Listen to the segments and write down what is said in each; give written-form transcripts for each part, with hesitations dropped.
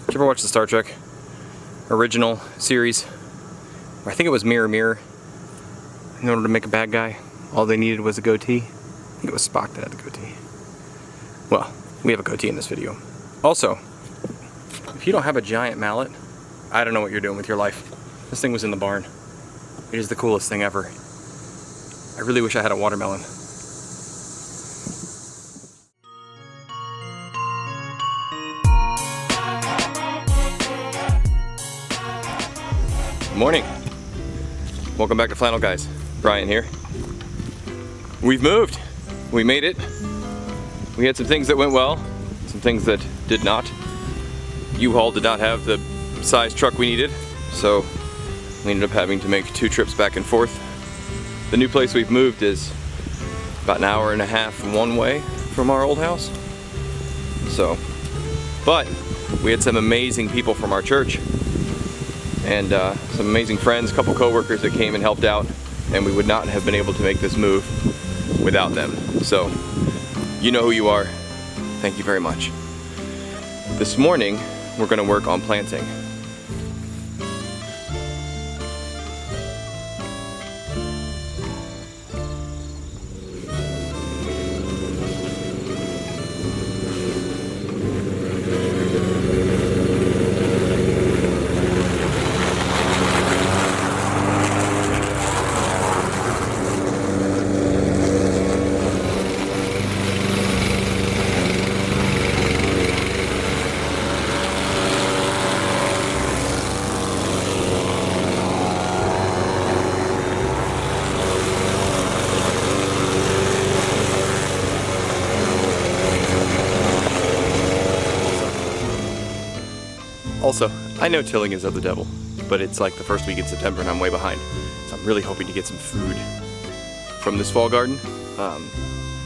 Did you ever watch the Star Trek original series? I think it was Mirror Mirror. In order to make a bad guy, all they needed was a goatee. I think it was Spock that had the goatee. Well, we have a goatee in this video. Also, if you don't have a giant mallet, I don't know what you're doing with your life. This thing was in the barn. It is the coolest thing ever. I really wish I had a watermelon. Morning. Welcome back to Flannel Guys. Brian here. We've moved. We made it. We had some things that went well, some things that did not. U-Haul did not have the size truck we needed, so we ended up having to make 2 trips back and forth. The new place we've moved is about an hour and a half one way from our old house. So, but we had some amazing people from our church and some amazing friends, a couple co-workers that came and helped out, and we would not have been able to make this move without them. So, you know who you are. Thank you very much. This morning, we're going to work on planting. Also, I know tilling is of the devil, but it's like the first week in September and I'm way behind. So I'm really hoping to get some food from this fall garden.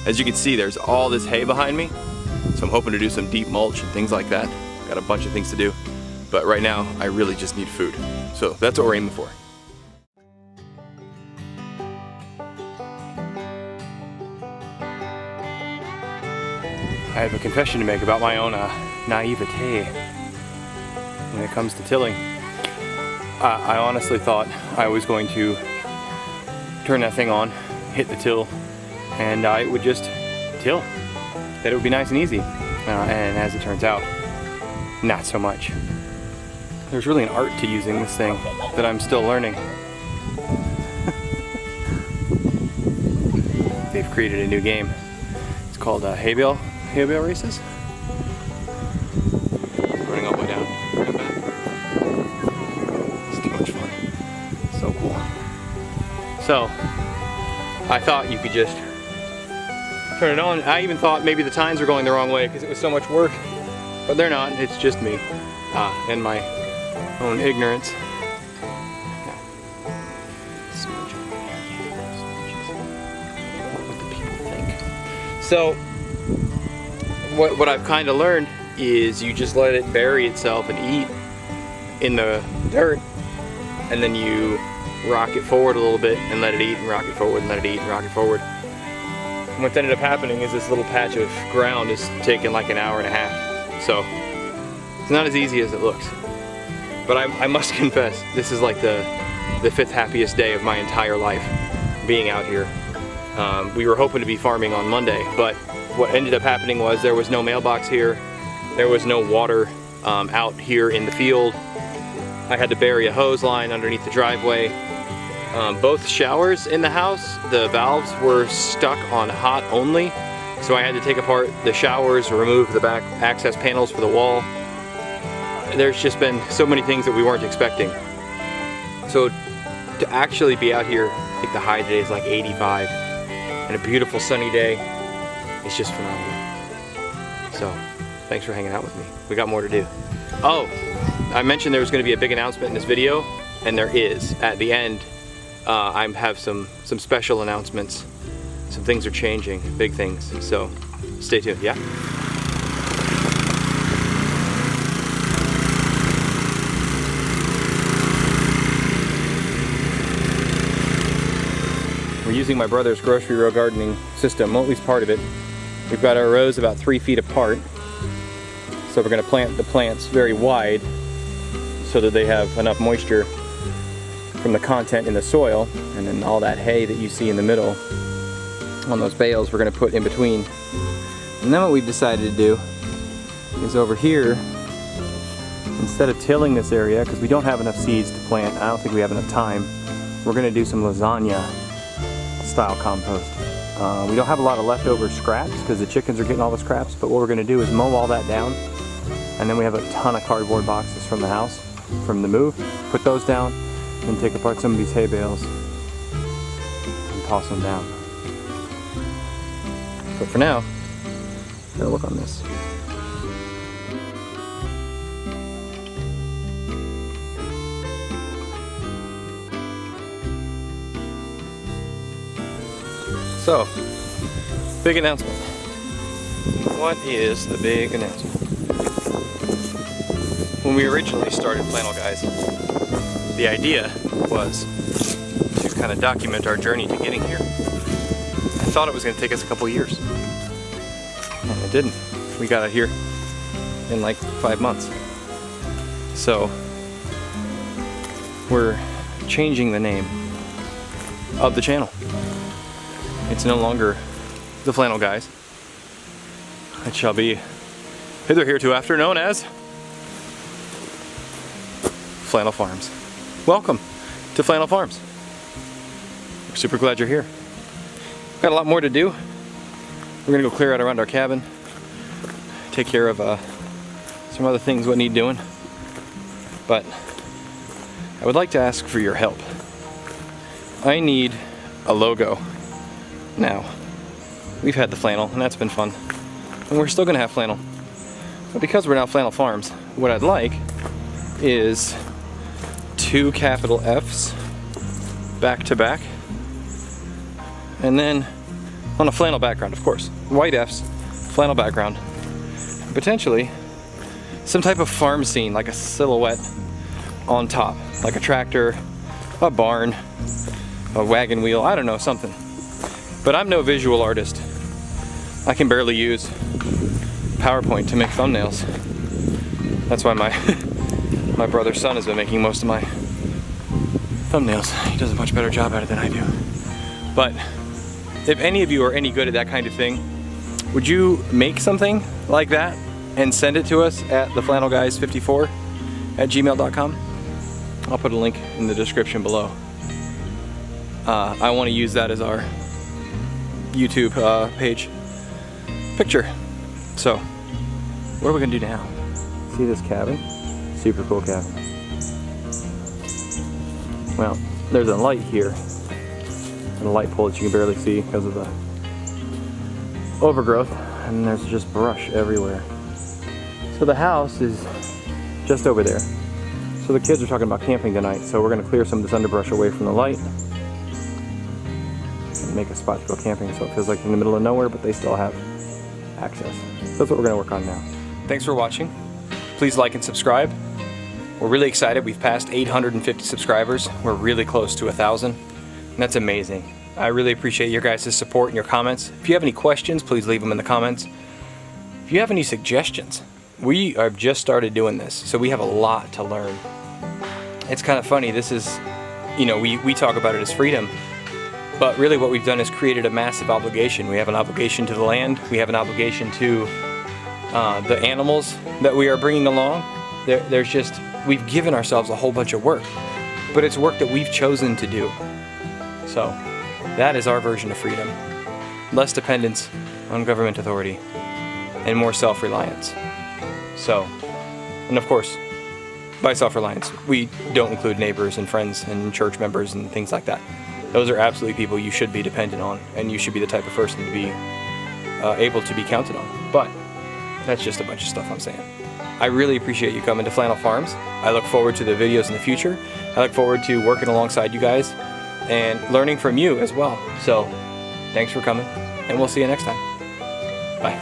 As you can see, there's all this hay behind me. So I'm hoping to do some deep mulch and things like that. Got a bunch of things to do. But right now, I really just need food. So that's what we're aiming for. I have a confession to make about my own naivete when it comes to tilling. I honestly thought I was going to turn that thing on, hit the till, and it would just till. That it would be nice and easy. And as it turns out, not so much. There's really an art to using this thing that I'm still learning. They've created a new game. It's called hay bale races. Running all the way down. It's too much fun. So cool. So, I thought you could just turn it on. I even thought maybe the tines were going the wrong way because it was so much work, but they're not. It's just me and my own ignorance. What the people think. So, what I've kind of learned is you just let it bury itself and eat in the dirt, and then you rock it forward a little bit and let it eat, and rock it forward and let it eat, and rock it forward. And what ended up happening is this little patch of ground is taking like an hour and a half. So it's not as easy as it looks. But I must confess, this is like the 5th happiest day of my entire life being out here. We were hoping to be farming on Monday, but what ended up happening was there was no mailbox here. There was no water out here in the field. I had to bury a hose line underneath the driveway. Both showers in the house, the valves were stuck on hot only. So I had to take apart the showers, remove the back access panels for the wall. There's just been so many things that we weren't expecting. So to actually be out here, I think the high today is like 85, and a beautiful sunny day. It's just phenomenal. So, thanks for hanging out with me. We got more to do. Oh, I mentioned there was going to be a big announcement in this video, and there is. At the end, I have some special announcements. Some things are changing, big things. So, stay tuned, yeah? We're using my brother's grocery row gardening system, well, at least part of it. We've got our rows about 3 feet apart. So we're going to plant the plants very wide so that they have enough moisture from the content in the soil, and then all that hay that you see in the middle on those bales we're going to put in between. And then what we've decided to do is over here, instead of tilling this area, because we don't have enough seeds to plant, I don't think we have enough time, we're going to do some lasagna style compost. We don't have a lot of leftover scraps because the chickens are getting all the scraps, but what we're going to do is mow all that down, and then we have a ton of cardboard boxes from the house, from the move, put those down, and take apart some of these hay bales and toss them down. But for now, gotta look on this. So, big announcement. What is the big announcement? When we originally started Flannel Guys, the idea was to kind of document our journey to getting here. I thought it was going to take us a couple years. And it didn't. We got out here in like 5 months. So, we're changing the name of the channel. It's no longer the Flannel Guys. It shall be hither hereafter known as Flannel Farms. Welcome to Flannel Farms. We're super glad you're here. Got a lot more to do. We're gonna go clear out around our cabin, take care of some other things what need doing. But I would like to ask for your help. I need a logo. Now, we've had the flannel, and that's been fun. And we're still gonna have flannel. But because we're now Flannel Farms, what I'd like is 2 capital F's back to back. And then on a flannel background, of course. White F's, flannel background. Potentially some type of farm scene, like a silhouette on top. Like a tractor, a barn, a wagon wheel, I don't know, something. But I'm no visual artist. I can barely use PowerPoint to make thumbnails. That's why my brother's son has been making most of my thumbnails. He does a much better job at it than I do. But if any of you are any good at that kind of thing, would you make something like that and send it to us at theflannelguys54@gmail.com? I'll put a link in the description below. I want to use that as our YouTube page picture. So, what are we gonna do now? See this cabin? Super cool cabin. Well, there's a light here, and a light pole that you can barely see because of the overgrowth, and there's just brush everywhere. So the house is just over there. So the kids are talking about camping tonight, so we're gonna clear some of this underbrush away from the light and make a spot to go camping so it feels like in the middle of nowhere, but they still have access. So that's what we're gonna work on now. Thanks for watching. Please like and subscribe. We're really excited. We've passed 850 subscribers. We're really close to 1,000. And that's amazing. I really appreciate your guys' support and your comments. If you have any questions, please leave them in the comments. If you have any suggestions, we have just started doing this, so we have a lot to learn. It's kind of funny. This is, you know, we talk about it as freedom, but really what we've done is created a massive obligation. We have an obligation to the land. We have an obligation to the animals that we are bringing along. There's just, we've given ourselves a whole bunch of work, but it's work that we've chosen to do. So that is our version of freedom. Less dependence on government authority and more self-reliance. So, and of course, by self-reliance, we don't include neighbors and friends and church members and things like that. Those are absolutely people you should be dependent on, and you should be the type of person to be able to be counted on. But that's just a bunch of stuff I'm saying. I really appreciate you coming to Flannel Farms. I look forward to the videos in the future. I look forward to working alongside you guys and learning from you as well. So, thanks for coming, and we'll see you next time. Bye.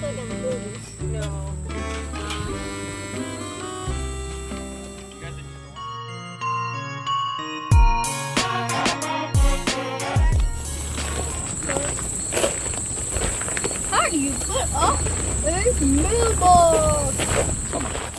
like a movie. No. How do you put up a mailbox? Come on.